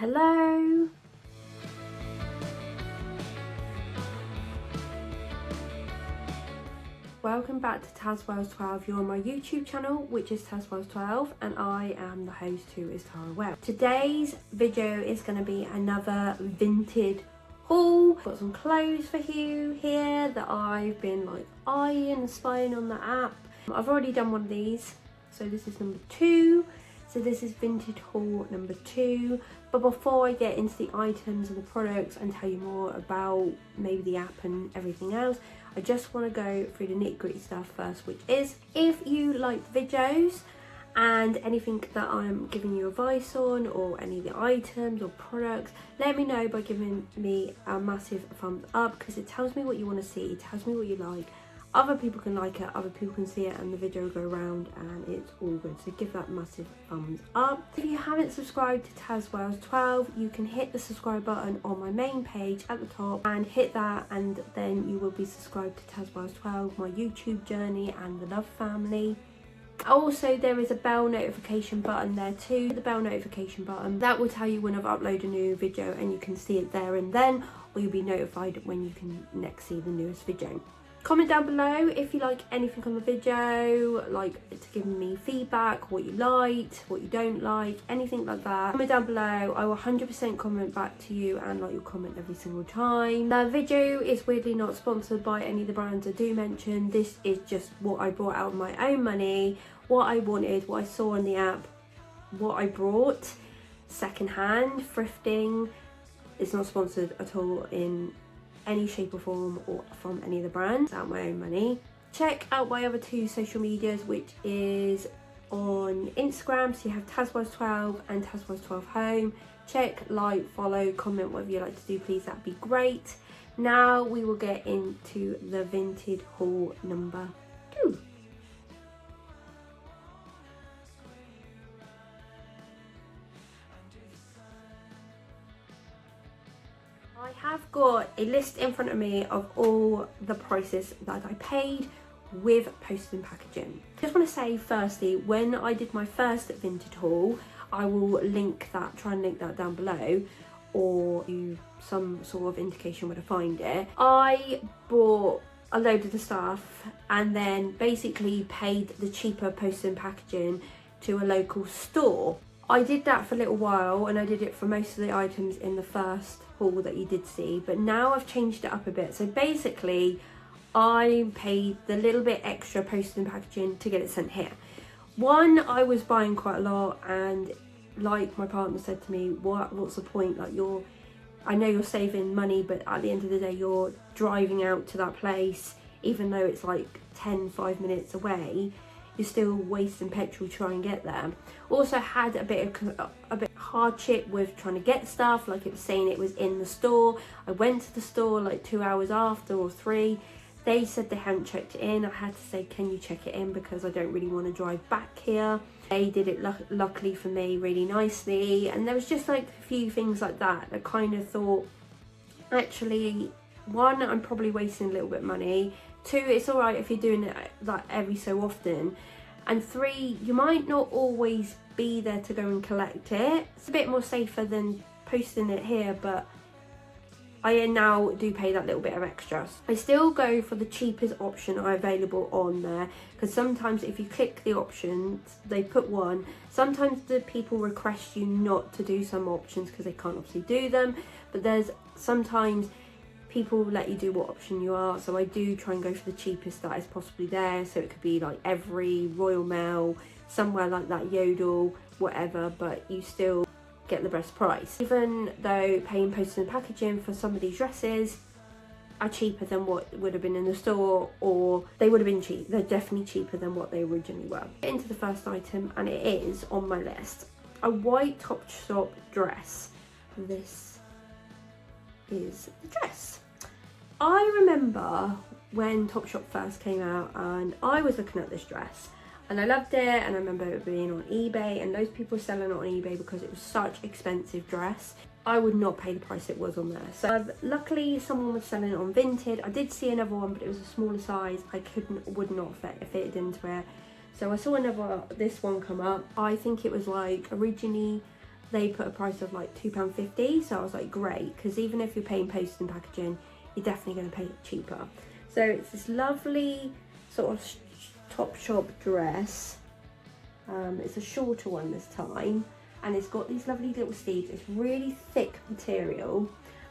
Hello. Welcome back to tazwells12. You're on my YouTube channel, which is tazwells12, and I am the host, who is Tara Webb. Today's video is going to be another vintage haul. Got some clothes for you here that I've been eyeing and spying on the app. I've already done one of these, so this is number 2. So this is vintage haul number 2. But before I get into the items and the products and tell you more about maybe the app and everything else, I just want to go through the nitty-gritty stuff first, which is, if you like the videos and anything that I'm giving you advice on, or any of the items or products, let me know by giving me a massive thumbs up, because it tells me what you want to see, it tells me what you like. Other people can like it, other people can see it, and the video will go around and it's all good. So give that massive thumbs up. If you haven't subscribed to tazwells12, you can hit the subscribe button on my main page at the top and hit that, and then you will be subscribed to tazwells12, my YouTube journey and the love family. Also, there is a bell notification button there too, the bell notification button. That will tell you when I've uploaded a new video, and you can see it there and then, or you'll be notified when you can next see the newest video. Comment down below if you like anything on the video, like to give me feedback, what you liked, what you don't like, anything like that. Comment down below. I will 100% comment back to you and like your comment every single time. The video is weirdly not sponsored by any of the brands I do mention. This is just what I brought out of my own money, what I wanted, what I saw on the app, what I brought. Secondhand, thrifting. It's not sponsored at all in any shape or form or from any of the brands. Out my own money. Check out my other 2 social medias, which is on Instagram, so you have tazwells12 and tazwells12 home. Check, like, follow, comment, whatever you like to do, please, that'd be great. Now we will get into the vintage haul number 2. I have got a list in front of me of all the prices that I paid with postage and packaging. I just want to say firstly, when I did my first vintage haul, I will try and link that down below, or you some sort of indication where to find it. I bought a load of the stuff and then basically paid the cheaper postage and packaging to a local store. I did that for a little while, and I did it for most of the items in the first haul that you did see, but now I've changed it up a bit. So basically I paid the little bit extra postage and packaging to get it sent here. One, I was buying quite a lot, and like my partner said to me, what's the point, like I know you're saving money, but at the end of the day you're driving out to that place, even though it's like 5 minutes away, you're still wasting petrol to try and get there. Also had a bit hardship with trying to get stuff, like it was saying it was in the store. I went to the store like 2 hours after, or 3. They said they hadn't checked it in. I had to say, can you check it in, because I don't really want to drive back here. They did it luckily for me really nicely, and there was just like a few things like that I kind of thought, actually, 1, I'm probably wasting a little bit of money. 2, it's alright if you're doing it like every so often. And 3, you might not always be there to go and collect it. It's a bit more safer than posting it here, but I now do pay that little bit of extra. I still go for the cheapest option available on there, because sometimes if you click the options, they put one. Sometimes the people request you not to do some options because they can't obviously do them, but there's sometimes people let you do what option you are, so I do try and go for the cheapest that is possibly there. So it could be like Every, Royal Mail, somewhere like that, Yodel, whatever, but you still get the best price. Even though paying postage and packaging for some of these dresses are cheaper than what would have been in the store, or they would have been cheap, they're definitely cheaper than what they originally were. Get into the first item, and it is on my list, a white topshop dress. This is the dress. I remember when Topshop first came out, and I was looking at this dress and I loved it, and I remember it being on eBay, and those people were selling it on eBay because it was such expensive dress. I would not pay the price it was on there. So luckily someone was selling it on Vinted. I did see another one, but it was a smaller size. I would not fit into it. So I saw this one come up. I think it was like originally they put a price of like £2.50, so I was like, great, because even if you're paying postage and packaging, you're definitely going to pay cheaper. So it's this lovely sort of Topshop dress. It's a shorter one this time, and it's got these lovely little sleeves. It's really thick material,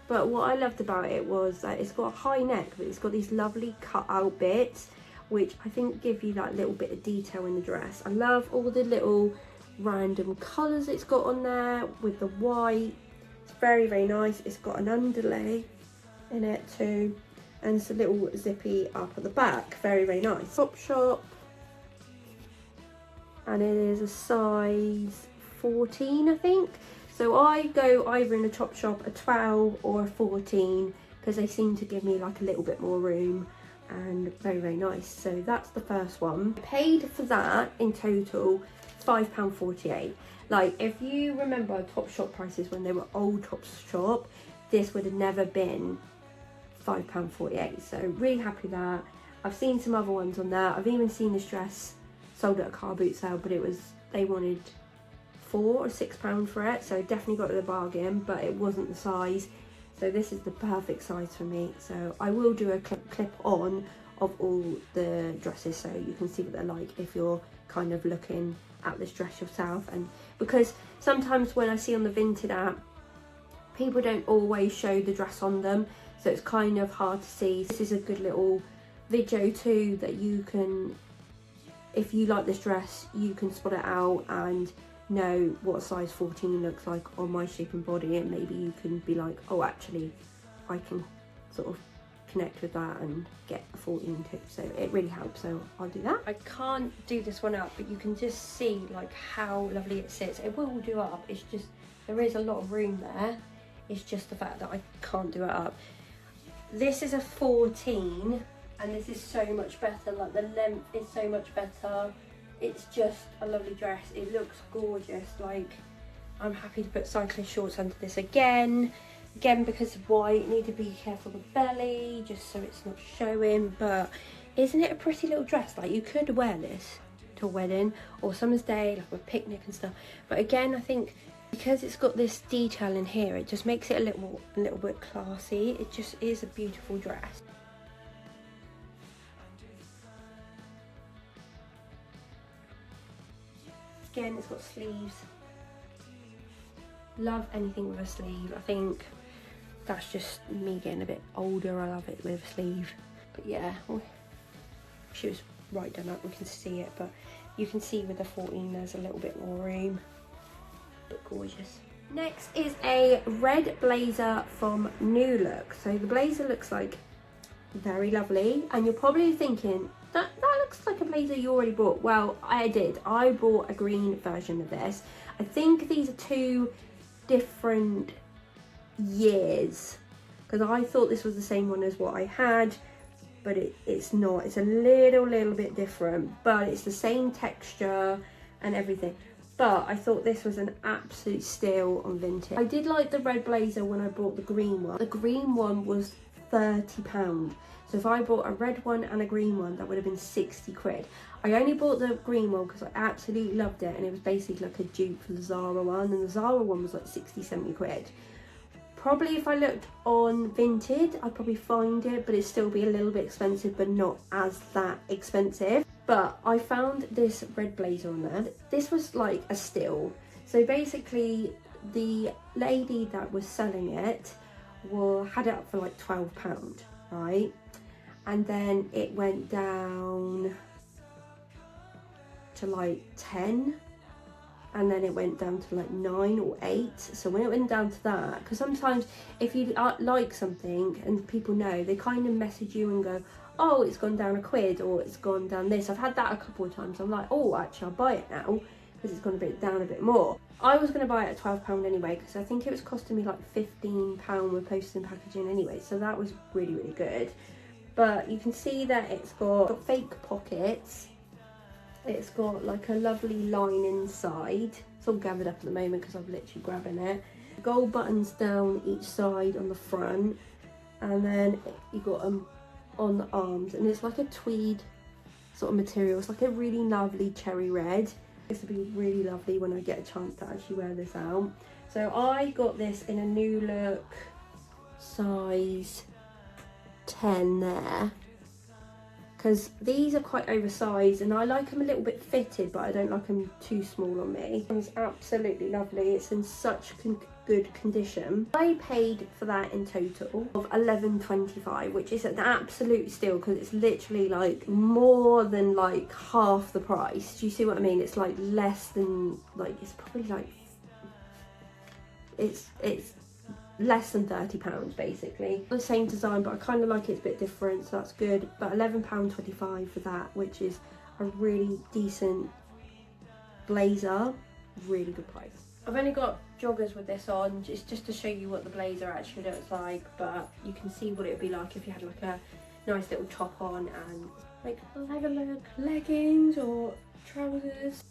but what I loved about it was that it's got a high neck, but it's got these lovely cut out bits, which I think give you that little bit of detail in the dress. I love all the little random colours it's got on there with the white. It's very, very nice. It's got an underlay in it too, and it's a little zippy up at the back. Very, very nice. Topshop, and it is a size 14, I think. So I go either in a Topshop a 12 or a 14, because they seem to give me like a little bit more room, and very, very nice. So that's the first one. I paid for that in total £5.48. Like, if you remember Topshop prices when they were old Topshop, this would have never been £5.48. So really happy with that. I've seen some other ones on there. I've even seen this dress sold at a car boot sale, but they wanted £4 or £6 for it, so definitely got it at a bargain, but it wasn't the size. So this is the perfect size for me. So I will do a clip on of all the dresses, so you can see what they're like if you're kind of looking at this dress yourself. And because sometimes when I see on the Vinted app, people don't always show the dress on them, so it's kind of hard to see. This is a good little video too, that you can, if you like this dress, you can spot it out and know what size 14 looks like on my shape and body, and maybe you can be like, oh, actually I can sort of connect with that and get a 14 too. So it really helps, so I'll do that. I can't do this one up, but you can just see like how lovely it sits. It will do up, it's just there is a lot of room there. It's just the fact that I can't do it up. This is a 14, and this is so much better. Like, the length is so much better. It's just a lovely dress. It looks gorgeous. Like, I'm happy to put cyclist shorts under this again because of white. Need to be careful with the belly just so it's not showing, but isn't it a pretty little dress? Like, you could wear this to a wedding or summer's day, like a picnic and stuff, but again, I think because it's got this detail in here, it just makes it a little bit classy. It just is a beautiful dress. Again, it's got sleeves. Love anything with a sleeve. I think that's just me getting a bit older. I love it with a sleeve. But yeah, she was right done up, we can see it, but you can see with the 14 there's a little bit more room. But gorgeous. Next is a red blazer from New Look. So the blazer looks like very lovely, and you're probably thinking that looks like a blazer you already bought. Well, I did. I bought a green version of this. I think these are two different years, because I thought this was the same one as what I had, but it's not. It's a little bit different, but it's the same texture and everything. But I thought this was an absolute steal on Vinted. I did like the red blazer when I bought the green one. The green one was £30. So if I bought a red one and a green one, that would have been 60 quid. I only bought the green one because I absolutely loved it, and it was basically like a dupe for the Zara one, and the Zara one was like 60, 70 quid. Probably if I looked on Vinted, I'd probably find it, but it'd still be a little bit expensive, but not as that expensive. But I found this red blazer on there. This was like a steal. So basically, the lady that was selling it had it up for like £12, right? And then it went down to like 10, and then it went down to like 9 or 8. So when it went down to that, because sometimes if you like something and people know, they kind of message you and go, oh, it's gone down a quid, or it's gone down this. I've had that a couple of times. I'm like, oh, actually I'll buy it now because it's gone down a bit more. I was going to buy it at £12 anyway, because I think it was costing me like £15 with postage and packaging anyway, so that was really good. But you can see that it's got fake pockets. It's got like a lovely line inside. It's all gathered up at the moment because I'm literally grabbing it. Gold buttons down each side on the front, and then you got them on the arms, and it's like a tweed sort of material. It's like a really lovely cherry red. This will be really lovely when I get a chance to actually wear this out. So I got this in a New Look size 10 there, because these are quite oversized and I like them a little bit fitted, but I don't like them too small on me. It's absolutely lovely. It's in such good condition. I paid for that in total of $11.25, which is an absolute steal because it's literally like more than like half the price. Do you see what I mean? It's like less than, like, it's probably like, it's less than £30 basically. The same design, but I kind of like it's a bit different, so that's good. But £11.25 for that, which is a really decent blazer, really good price. I've only got joggers with this on, just to show you what the blazer actually looks like, but you can see what it would be like if you had like a nice little top on and like leggings or trousers.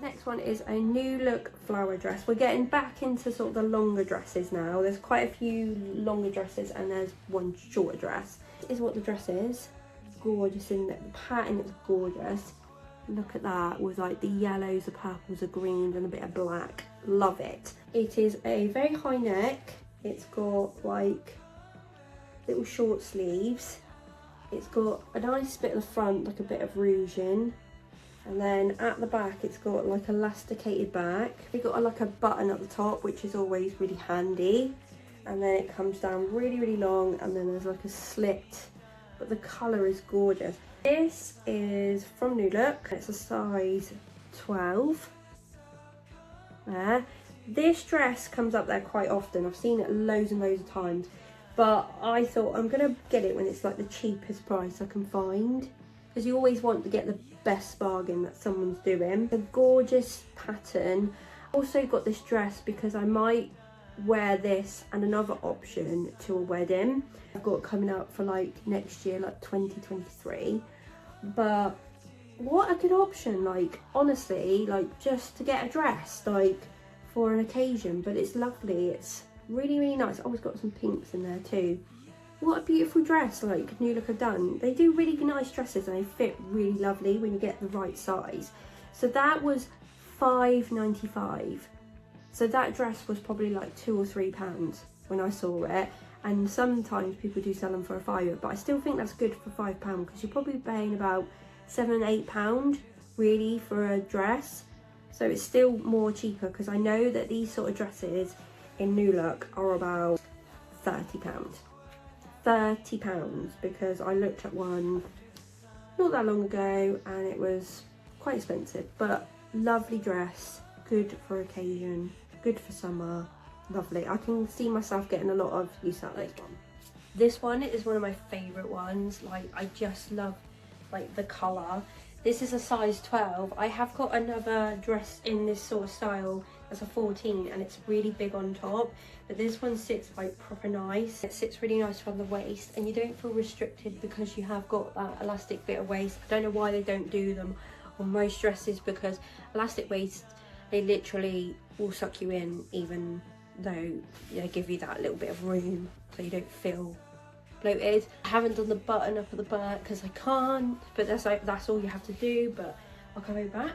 Next one is a New Look flower dress. We're getting back into sort of the longer dresses now. There's quite a few longer dresses and there's one shorter dress. This is what the dress is. Gorgeous, in the pattern is gorgeous. Look at that, with like the yellows, the purples, the greens and a bit of black. Love it. It is a very high neck. It's got like little short sleeves. It's got a nice bit at the front, like a bit of ruching. And then at the back it's got like elasticated back. It's got like a button at the top, which is always really handy. And then it comes down really long, and then there's like a slit, but the colour is gorgeous. This is from New Look. It's a size 12. There. This dress comes up there quite often. I've seen it loads and loads of times. But I thought I'm going to get it when it's like the cheapest price I can find. Because you always want to get the best bargain that someone's doing. A gorgeous pattern. Also got this dress because I might wear this and another option to a wedding. I've got it coming out for like next year, like 2023. But what a good option, like honestly, like just to get a dress like for an occasion. But it's lovely, it's really nice. Oh, it's got some pinks in there too. What a beautiful dress, like New Look have done. They do really nice dresses and they fit really lovely when you get the right size. So that was $5.95. So that dress was probably like £2 or £3 when I saw it. And sometimes people do sell them for a £5, but I still think that's good for £5 because you're probably paying about £7, £8 really for a dress. So it's still more cheaper because I know that these sort of dresses in New Look are about £30. £30, because I looked at one not that long ago and it was quite expensive, but lovely dress, good for occasion, good for summer, lovely. I can see myself getting a lot of use out of this one. This one is one of my favourite ones. Like, I just love like the colour. This is a size 12. I have got another dress in this sort of style as a 14 and it's really big on top, but this one sits like proper nice. It sits really nice from the waist and you don't feel restricted because you have got that elastic bit of waist. I don't know why they don't do them on most dresses, because elastic waist, they literally will suck you in even though they give you that little bit of room so you don't feel bloated. I haven't done the button up at the back because I can't, but that's all you have to do. But I'll go back.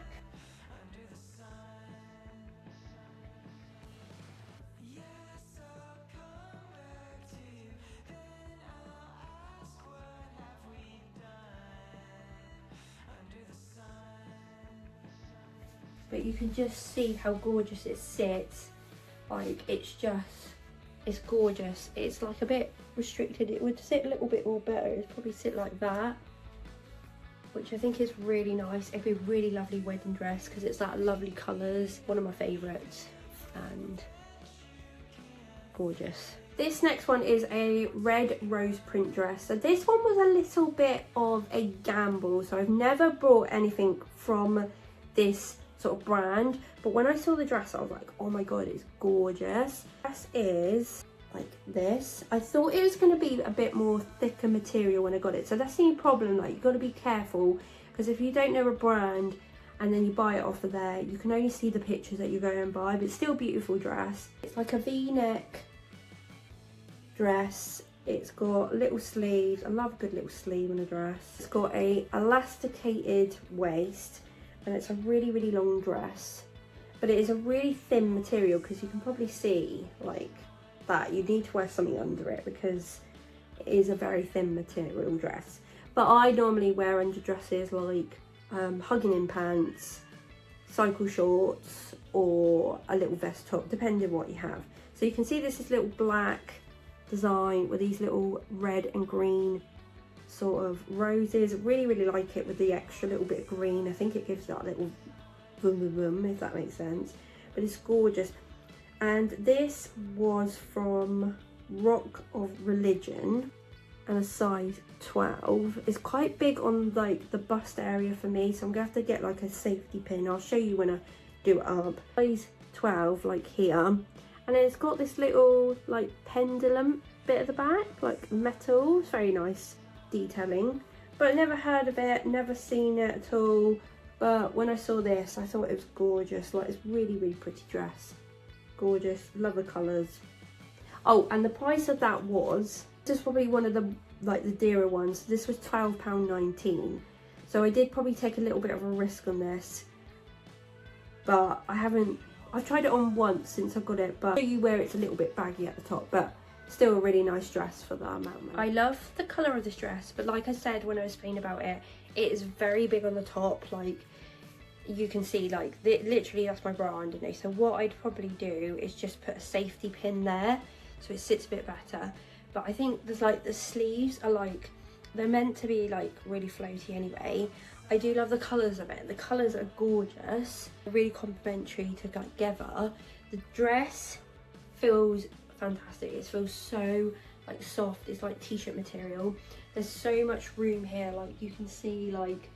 But you can just see how gorgeous it sits. Like, it's gorgeous. It's like a bit restricted. It would sit a little bit more better. It'd probably sit like that, which I think is really nice. It'd be a really lovely wedding dress because it's that lovely colours. One of my favourites and gorgeous. This next one is a red rose print dress. So this one was a little bit of a gamble. So I've never bought anything from this sort of brand, but when I saw the dress I was like, oh my god, it's gorgeous. The dress is like this. I thought it was going to be a bit more thicker material when I got it, so that's the only problem. Like, you've got to be careful, because if you don't know a brand and then you buy it off of there, you can only see the pictures that you go and buy, but it's still a beautiful dress. It's like a v-neck dress. It's got little sleeves. I love a good little sleeve on a dress. It's got a elasticated waist, and it's a really, really long dress, but it is a really thin material, because you can probably see like that you need to wear something under it because it is a very thin material dress. But I normally wear under dresses like hugging in pants, cycle shorts, or a little vest top, depending on what you have. So you can see this is little black design with these little red and green sort of roses. Really, really like it with the extra little bit of green. I think it gives that little boom boom boom, if that makes sense. But it's gorgeous. And this was from Rock of Religion, and a size 12. It's quite big on like the bust area for me, so I'm gonna have to get like a safety pin. I'll show you when I do it up. Size 12, like here. And then it's got this little like pendulum bit at the back, like metal. It's very nice detailing, but I never heard of it, never seen it at all. But when I saw this, I thought it was gorgeous. Like, it's really, really pretty dress. Gorgeous, love the colours. Oh, and the price of that was, this is probably one of the like the dearer ones. This was £12.19. So I did probably take a little bit of a risk on this, but I've tried it on once since I got it, but I'll show you where it's a little bit baggy at the top, but still a really nice dress for that amount of money. I love the colour of this dress, but like I said when I was explaining about it, it is very big on the top. Like, you can see, like, literally that's my bra underneath. So what I'd probably do is just put a safety pin there so it sits a bit better. But I think there's like the sleeves are like, they're meant to be like really floaty anyway. I do love the colours of it. The colours are gorgeous, really complementary together. The dress feels fantastic. It feels so like soft. It's like t-shirt material. There's so much room here, like you can see, like,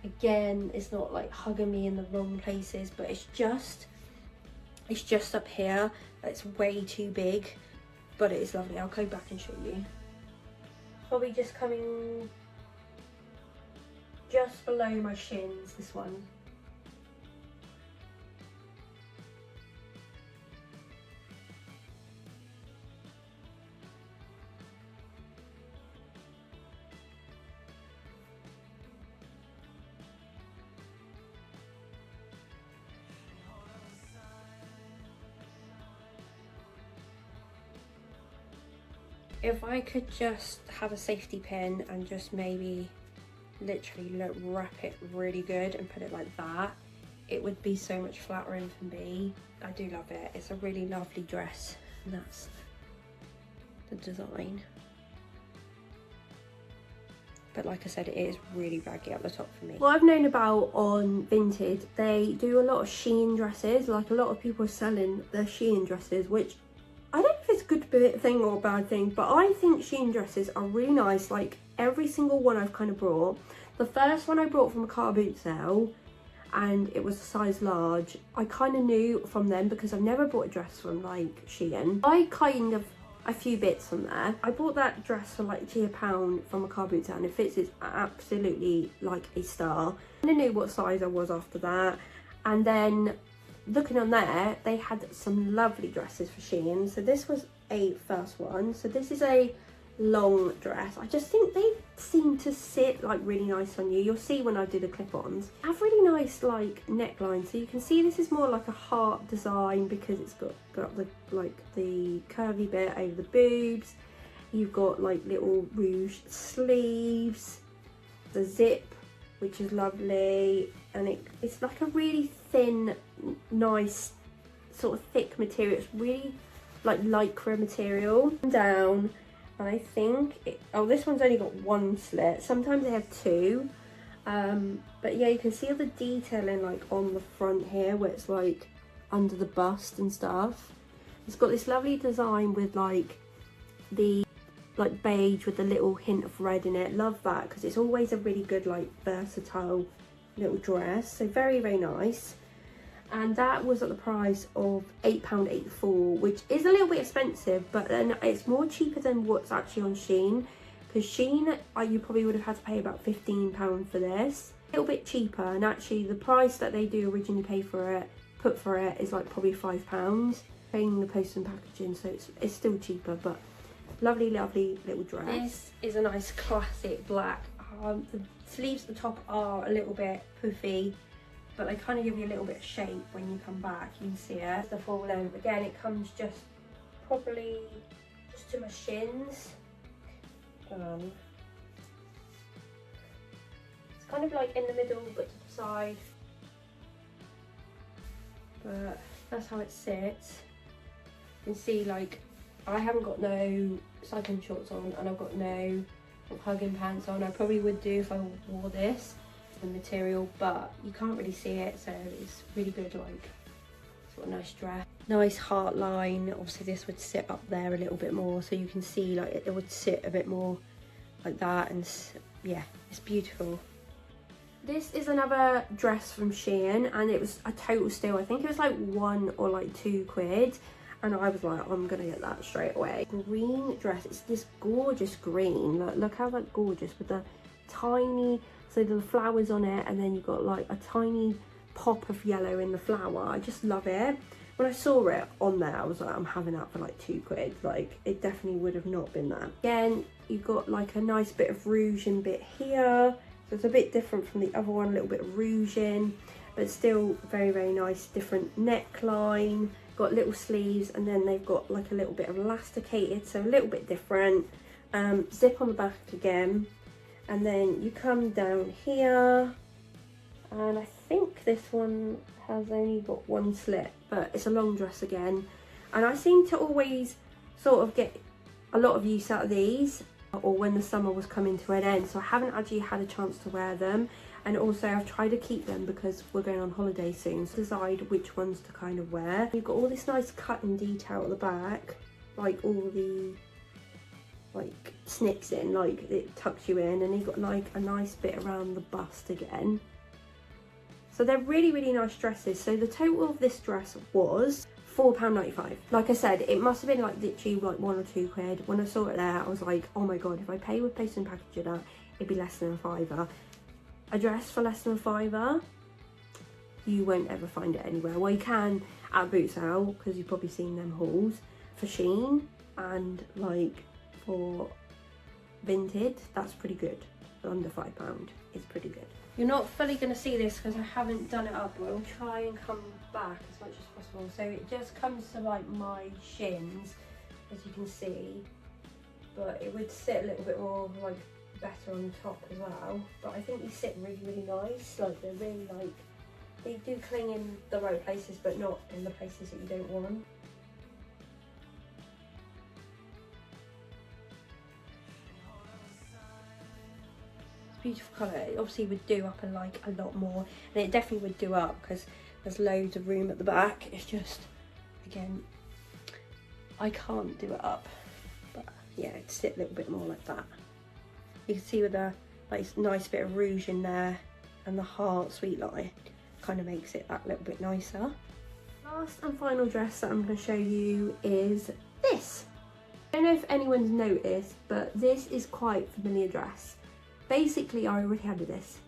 again, it's not like hugging me in the wrong places, but it's just up here. It's way too big, but it is lovely. I'll go back and show you. Probably just coming just below my shins, this one. If I could just have a safety pin and just maybe literally wrap it really good and put it like that, it would be so much flattering for me. I do love it. It's a really lovely dress, and that's the design. But like I said, it is really baggy at the top for me. What I've known about on Vinted, they do a lot of shein dresses. Like, a lot of people are selling their shein dresses, which I don't know if it's a good thing or a bad thing, but I think shein dresses are really nice. Like, every single one I've kind of brought. The first one I brought from a car boot sale, and it was a size large. I kind of knew from them, because I've never bought a dress from like Shein. I kind of a few bits from there. I bought that dress for like £2 from a car boot sale, and it fits it absolutely like a star. I knew what size I was after that, and then looking on there, they had some lovely dresses for Shein. So this was a first one. So this is a long dress. I just think they seem to sit like really nice on you. You'll see when I do the clip-ons. I have really nice like neckline. So you can see this is more like a heart design, because it's got the like the curvy bit over the boobs. You've got like little ruched sleeves, the zip, which is lovely, and it's like a really thin, nice sort of thick material. It's really like lycra material. Down, and I think oh, this one's only got one slit. Sometimes they have two, but yeah, you can see all the detailing like on the front here, where it's like under the bust and stuff. It's got this lovely design with like the beige with a little hint of red in it. Love that, because it's always a really good like versatile little dress. So very, very nice. And that was at the price of £8.84, which is a little bit expensive, but then it's more cheaper than what's actually on Shein, because Shein you probably would have had to pay about £15 for this. A little bit cheaper, and actually the price that they do originally put for it is like probably £5, paying the post and packaging, so it's still cheaper, but lovely, lovely little dress. This is a nice classic black. The sleeves at the top are a little bit poofy, but they kind of give you a little bit of shape when you come back. You can see it. The full length. Again, it comes probably just to my shins. It's kind of like in the middle, but to the side. But that's how it sits. You can see, like, I haven't got no cycling shorts on, and I've got no hugging pants on. I probably would do if I wore this. The material, but you can't really see it, so it's really good, like sort of nice dress. Nice heart line. Obviously this would sit up there a little bit more, so you can see like it would sit a bit more like that, and yeah, it's beautiful. This is another dress from Shein, and it was a total steal. I think it was like £1 or like £2, and I was like, I'm gonna get that straight away. Green dress. It's this gorgeous green. Look how like gorgeous, with the tiny, so the flowers on it, and then you've got like a tiny pop of yellow in the flower. I just love it. When I saw it on there, I was like, I'm having that for like £2. Like, it definitely would have not been that. Again, you've got like a nice bit of rouge in bit here, so it's a bit different from the other one, a little bit of rouge in, but still very, very nice. Different neckline, got little sleeves, and then they've got like a little bit of elasticated, so a little bit different. Zip on the back again. And then you come down here, and I think this one has only got one slit, but it's a long dress again. And I seem to always sort of get a lot of use out of these, or when the summer was coming to an end, so I haven't actually had a chance to wear them. And also I've tried to keep them because we're going on holiday soon, so decide which ones to kind of wear. You've got all this nice cut and detail at the back, like all the like snips in, like it tucks you in, and you've got like a nice bit around the bust again. So they're really, really nice dresses. So the total of this dress was £4.95. Like I said, it must have been like literally like £1 or £2. When I saw it there, I was like, oh my god, if I pay with post and packaging, it'd be less than a £5. A dress for less than a £5, you won't ever find it anywhere. Well, you can at a boot sale, because you've probably seen them hauls for Shein, and like for Vinted, that's pretty good. Under £5 is pretty good. You're not fully going to see this because I haven't done it up, but I'll try and come back as much as possible. So it just comes to like my shins, as you can see, but it would sit a little bit more like better on the top as well. But I think they sit really, really nice. Like, they're really like, they do cling in the right places, but not in the places that you don't want. Beautiful colour. It obviously would do up a lot more, and it definitely would do up because there's loads of room at the back. It's just, again, I can't do it up, but yeah, it'd sit a little bit more like that. You can see with the like nice bit of rouge in there, and the heart sweet lie kind of makes it that little bit nicer. Last and final dress that I'm going to show you is this. I don't know if anyone's noticed, but this is quite a familiar dress. Basically, I already had this,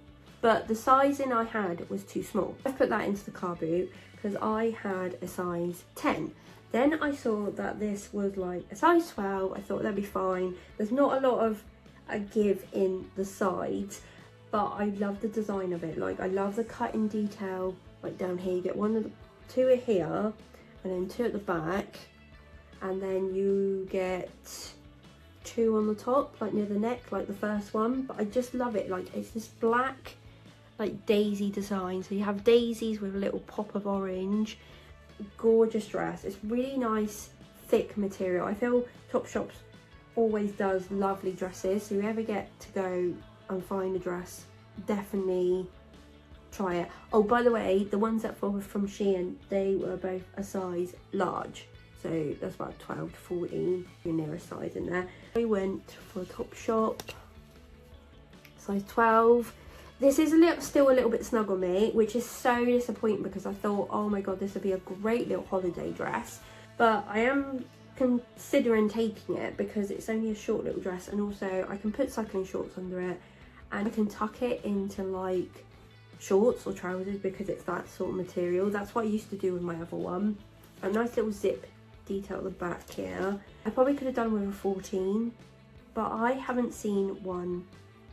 but the sizing I had was too small. I've put that into the car boot because I had a size 10. Then I saw that this was like a size 12. I thought that'd be fine. There's not a lot of a give in the sides, but I love the design of it. Like, I love the cutting detail. Like down here, you get two here, and then two at the back, and then you get two on the top, like near the neck, like the first one. But I just love it. Like, it's this black like daisy design, so you have daisies with a little pop of orange. Gorgeous dress. It's really nice thick material. I feel Topshop always does lovely dresses, so if you ever get to go and find a dress, definitely try it. Oh, by the way, the ones that were from Shein, they were both a size large, so that's about 12 to 14, your nearest size in there. I went for Topshop, size 12. This is still a little bit snug on me, which is so disappointing because I thought, oh my god, this would be a great little holiday dress. But I am considering taking it because it's only a short little dress, and also I can put cycling shorts under it and I can tuck it into like shorts or trousers because it's that sort of material. That's what I used to do with my other one. A nice little zip detail at the back here. I probably could have done with a 14, but I haven't seen one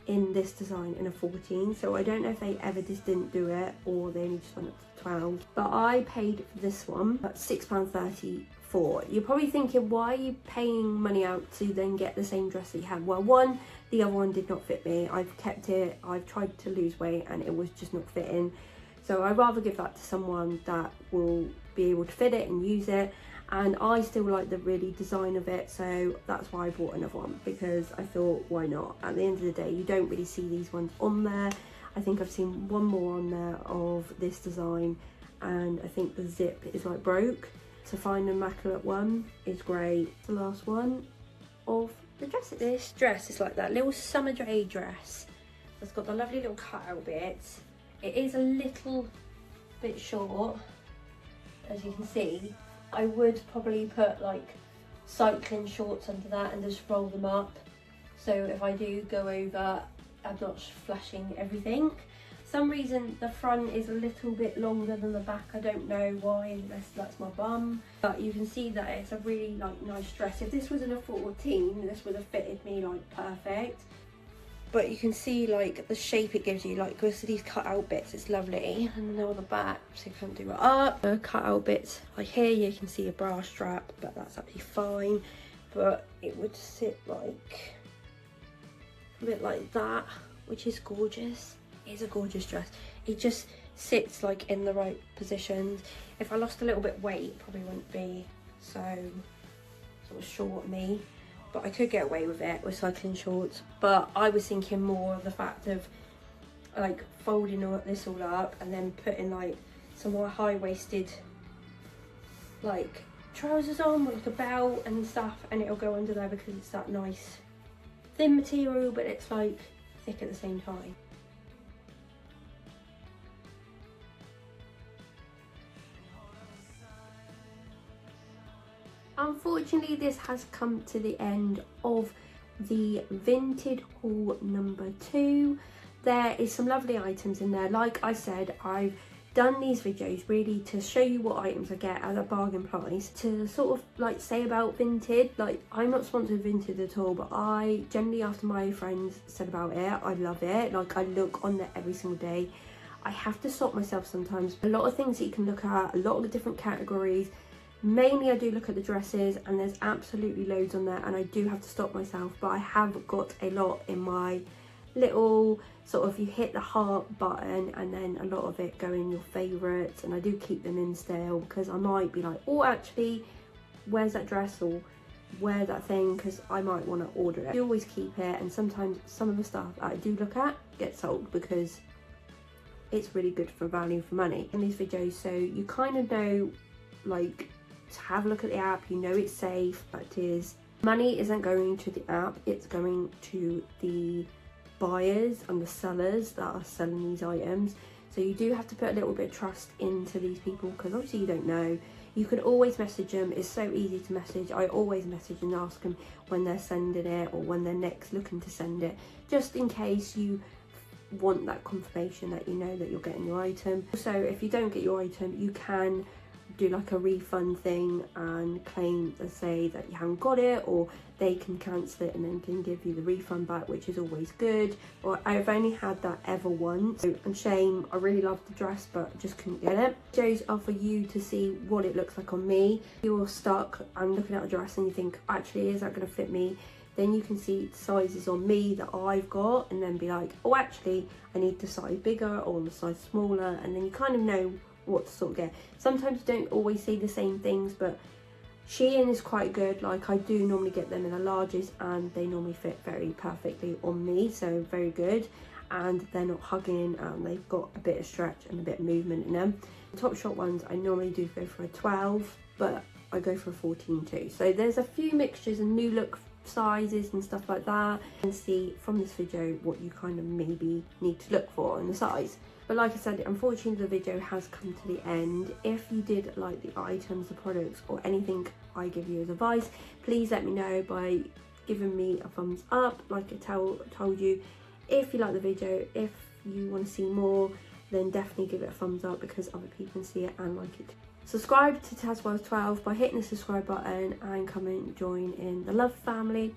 in this design in a 14, so I don't know if they ever just didn't do it or they only just went up to 12. But I paid for this one at £6.34. You're probably thinking, why are you paying money out to then get the same dress that you had? Well, one, the other one did not fit me. I've kept it, I've tried to lose weight and it was just not fitting. So I'd rather give that to someone that will be able to fit it and use it. And I still like the really design of it, so that's why I bought another one, because I thought, why not? At the end of the day, you don't really see these ones on there. I think I've seen one more on there of this design, and I think the zip is like broke. To find an immaculate one is great. The last one of the dresses. This dress is like that little summer day dress. It's got the lovely little cutout bits. It is a little bit short, as you can see. I would probably put like cycling shorts under that and just roll them up, so if I do go over, I'm not flashing everything. For some reason the front is a little bit longer than the back. I don't know why, unless that's my bum, but you can see that it's a really like nice dress. If this was in a 14, this would have fitted me like perfect. But you can see like the shape it gives you, like with these cut out bits, it's lovely. And then on the back, so you can't do it up. The cut out bits, like here you can see a bra strap, but that's absolutely fine. But it would sit like a bit like that, which is gorgeous. It's a gorgeous dress. It just sits like in the right positions. If I lost a little bit of weight, it probably wouldn't be so sort of short of me. But I could get away with it with cycling shorts. But I was thinking more of the fact of like folding this all up and then putting like some more high-waisted like trousers on with like a belt and stuff, and it'll go under there because it's that nice thin material, but it's like thick at the same time. Unfortunately, this has come to the end of the Vinted haul number 2. There is some lovely items in there. Like I said, I've done these videos really to show you what items I get at a bargain price, to sort of like say about Vinted. Like, I'm not sponsored Vinted at all, but I generally, after my friends said about it, I love it. Like, I look on there every single day. I have to stop myself sometimes. A lot of things that you can look at, a lot of different categories. Mainly I do look at the dresses, and there's absolutely loads on there, and I do have to stop myself, but I have got a lot in my little sort of, you hit the heart button and then a lot of it go in your favourites, and I do keep them in still because I might be like, oh actually, where's that dress, or where's that thing, because I might want to order it. I do always keep it, and sometimes some of the stuff that I do look at gets sold because it's really good for value for money in these videos. So you kind of know, like, to have a look at the app, you know it's safe. But money isn't going to the app, it's going to the buyers and the sellers that are selling these items. So you do have to put a little bit of trust into these people, because obviously you don't know. You can always message them, it's so easy to message. I always message and ask them when they're sending it or when they're next looking to send it, just in case you want that confirmation that you know that you're getting your item. So if you don't get your item, you can do like a refund thing and claim, let's say that you haven't got it, or they can cancel it and then can give you the refund back, which is always good. Or I've only had that ever once. And shame, I really loved the dress but just couldn't get it. Videos are for you to see what it looks like on me. If you're stuck and looking at a dress and you think, actually, is that going to fit me? Then you can see the sizes on me that I've got, and then be like, oh actually, I need the size bigger or the size smaller, and then you kind of know what to sort of get. Sometimes you don't always see the same things, but Shein is quite good. Like, I do normally get them in the larges and they normally fit very perfectly on me, so very good. And they're not hugging, and they've got a bit of stretch and a bit of movement in them. The Topshop ones I normally do go for a 12, but I go for a 14 too. So there's a few mixtures and new look sizes and stuff like that, and see from this video what you kind of maybe need to look for in the size. But like I said, unfortunately the video has come to the end. If you did like the items, the products, or anything I give you as advice, please let me know by giving me a thumbs up, like I told you. If you like the video, if you want to see more, then definitely give it a thumbs up because other people can see it and like it. Subscribe to tazwells12 by hitting the subscribe button and come and join in the love family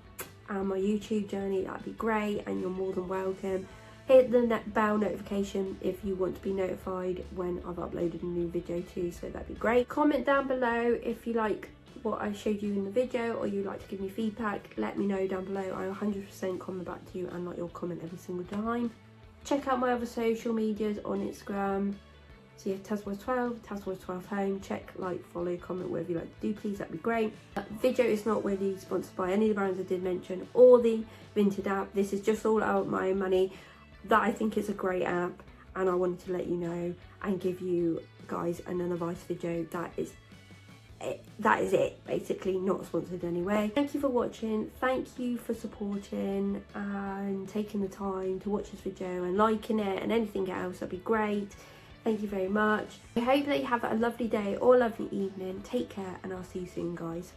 and my YouTube journey. That'd be great, and you're more than welcome. Hit the bell notification if you want to be notified when I've uploaded a new video too, so that'd be great. Comment down below if you like what I showed you in the video, or you'd like to give me feedback. Let me know down below. I 100% comment back to you and like your comment every single time. Check out my other social medias on Instagram. So yeah, tazwells12, tazwells12 home. Check, like, follow, comment, whatever you like to do, please, that'd be great. Video is not really sponsored by any of the brands I did mention or the Vinted app. This is just all out of my own money. That I think is a great app, and I wanted to let you know and give you guys an advice video. That is it, basically, not sponsored anyway. Thank you for watching, thank you for supporting and taking the time to watch this video and liking it and anything else, that'd be great. Thank you very much. I hope that you have a lovely day or lovely evening. Take care, and I'll see you soon, guys.